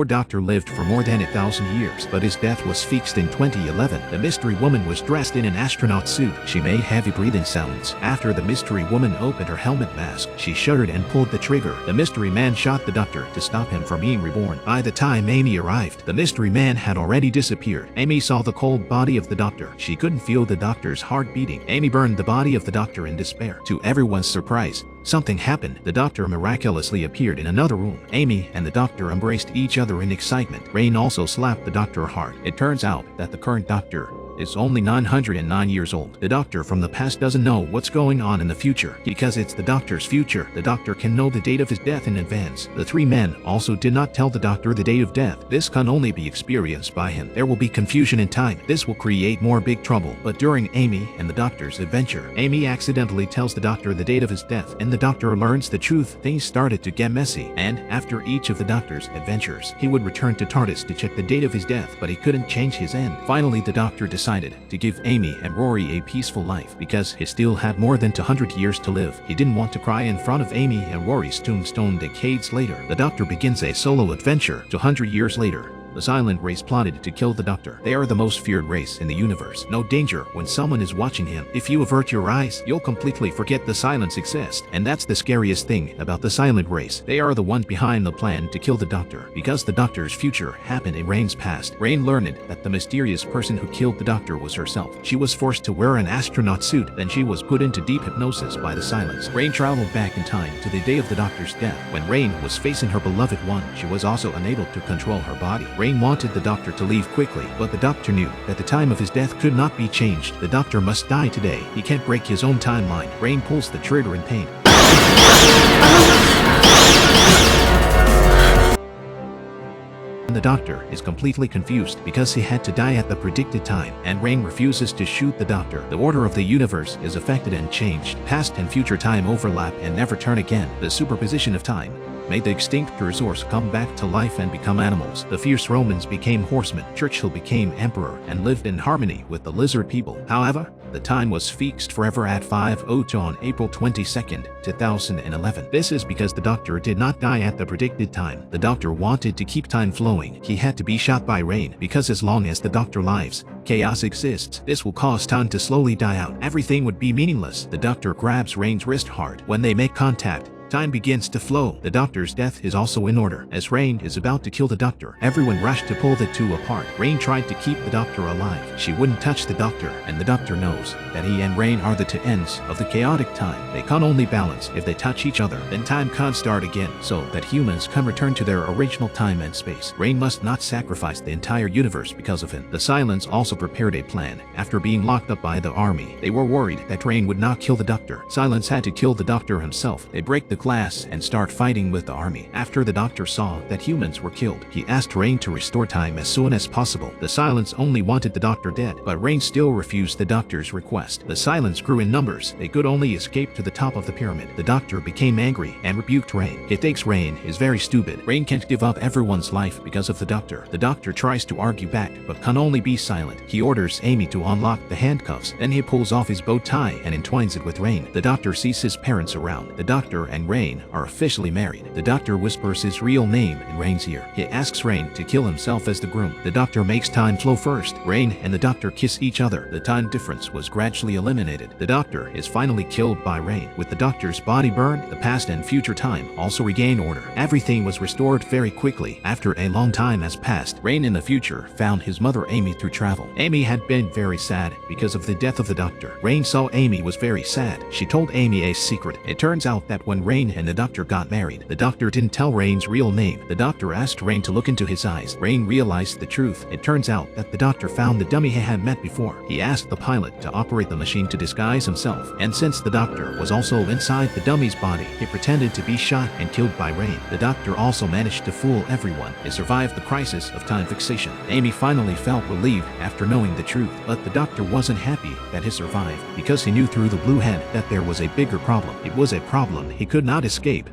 Lord Doctor lived for more than 1,000 years, but his death was fixed in 2011. The mystery woman was dressed in an astronaut suit. She made heavy breathing sounds. After the mystery woman opened her helmet mask, she shuddered and pulled the trigger. The mystery man shot the doctor to stop him from being reborn. By the time Amy arrived, the mystery man had already disappeared. Amy saw the cold body of the doctor. She couldn't feel the doctor's heart beating. Amy burned the body of the doctor in despair. To everyone's surprise, something happened. The doctor miraculously appeared in another room. Amy and the doctor embraced each other in excitement. Rain also slapped the doctor hard. It turns out that the current doctor is only 909 years old. The doctor from the past doesn't know what's going on in the future. Because it's the doctor's future, the doctor can know the date of his death in advance. The three men also did not tell the doctor the date of death. This can only be experienced by him. There will be confusion in time. This will create more big trouble. But during Amy and the doctor's adventure, Amy accidentally tells the doctor the date of his death, and the doctor learns the truth. Things started to get messy, and after each of the doctor's adventures, he would return to TARDIS to check the date of his death, but he couldn't change his end. Finally, the doctor decided to give Amy and Rory a peaceful life because he still had more than 200 years to live. He didn't want to cry in front of Amy and Rory's tombstone decades later. The doctor begins a solo adventure 200 years later. The silent race plotted to kill the doctor. They are the most feared race in the universe. No danger when someone is watching him. If you avert your eyes, you'll completely forget the silence exists. And that's the scariest thing about the silent race. They are the ones behind the plan to kill the doctor. Because the doctor's future happened in Rain's past, Rain learned that the mysterious person who killed the doctor was herself. She was forced to wear an astronaut suit, then she was put into deep hypnosis by the silence. Rain traveled back in time to the day of the doctor's death. When Rain was facing her beloved one, she was also unable to control her body. Rain wanted the doctor to leave quickly, but the doctor knew that the time of his death could not be changed. The doctor must die today. He can't break his own timeline. Rain pulls the trigger in pain. The doctor is completely confused because he had to die at the predicted time, and Rain refuses to shoot the doctor. The order of the universe is affected and changed. Past and future time overlap and never turn again. The superposition of time made the extinct resource come back to life and become animals. The fierce Romans became horsemen. Churchill became emperor and lived in harmony with the lizard people. However, the time was fixed forever at 5:02 on April 22nd, 2011. This is because the doctor did not die at the predicted time. The doctor wanted to keep time flowing. He had to be shot by Rain because as long as the doctor lives, chaos exists. This will cause time to slowly die out. Everything would be meaningless. The doctor grabs Rain's wrist hard. When they make contact, time begins to flow. The doctor's death is also in order. As Rain is about to kill the doctor, everyone rushed to pull the two apart. Rain tried to keep the doctor alive. She wouldn't touch the doctor, and the doctor knows that he and Rain are the two ends of the chaotic time. They can only balance. If they touch each other, then time can't start again, so that humans can return to their original time and space. Rain must not sacrifice the entire universe because of him. The Silence also prepared a plan. After being locked up by the army, they were worried that Rain would not kill the doctor. Silence had to kill the doctor himself. They break the glass and start fighting with the army. After the doctor saw that humans were killed, he asked Rain to restore time as soon as possible. The Silence only wanted the doctor dead, but Rain still refused the doctor's request. The Silence grew in numbers. They could only escape to the top of the pyramid. The doctor became angry and rebuked Rain. He thinks Rain is very stupid. Rain can't give up everyone's life because of the doctor. The doctor tries to argue back, but can only be silent. He orders Amy to unlock the handcuffs. Then he pulls off his bow tie and entwines it with Rain. The doctor sees his parents around. The doctor and Rain are officially married. The doctor whispers his real name in Rain's ear. He asks Rain to kill himself as the groom. The doctor makes time flow first. Rain and the doctor kiss each other. The time difference was gradually eliminated. The doctor is finally killed by Rain. With the doctor's body burned, the past and future time also regained order. Everything was restored very quickly. After a long time has passed, Rain in the future found his mother Amy through travel. Amy had been very sad because of the death of the doctor. Rain saw Amy was very sad. She told Amy a secret. It turns out that when Rain and the doctor got married, the doctor didn't tell Rain's real name. The doctor asked Rain to look into his eyes. Rain realized the truth. It turns out that the doctor found the dummy he had met before. He asked the pilot to operate the machine to disguise himself, and since the doctor was also inside the dummy's body, he pretended to be shot and killed by Rain. The doctor also managed to fool everyone. He survived the crisis of time fixation. Amy finally felt relieved after knowing the truth, but the doctor wasn't happy that he survived because he knew through the blue head that there was a bigger problem. It was a problem he could not escape.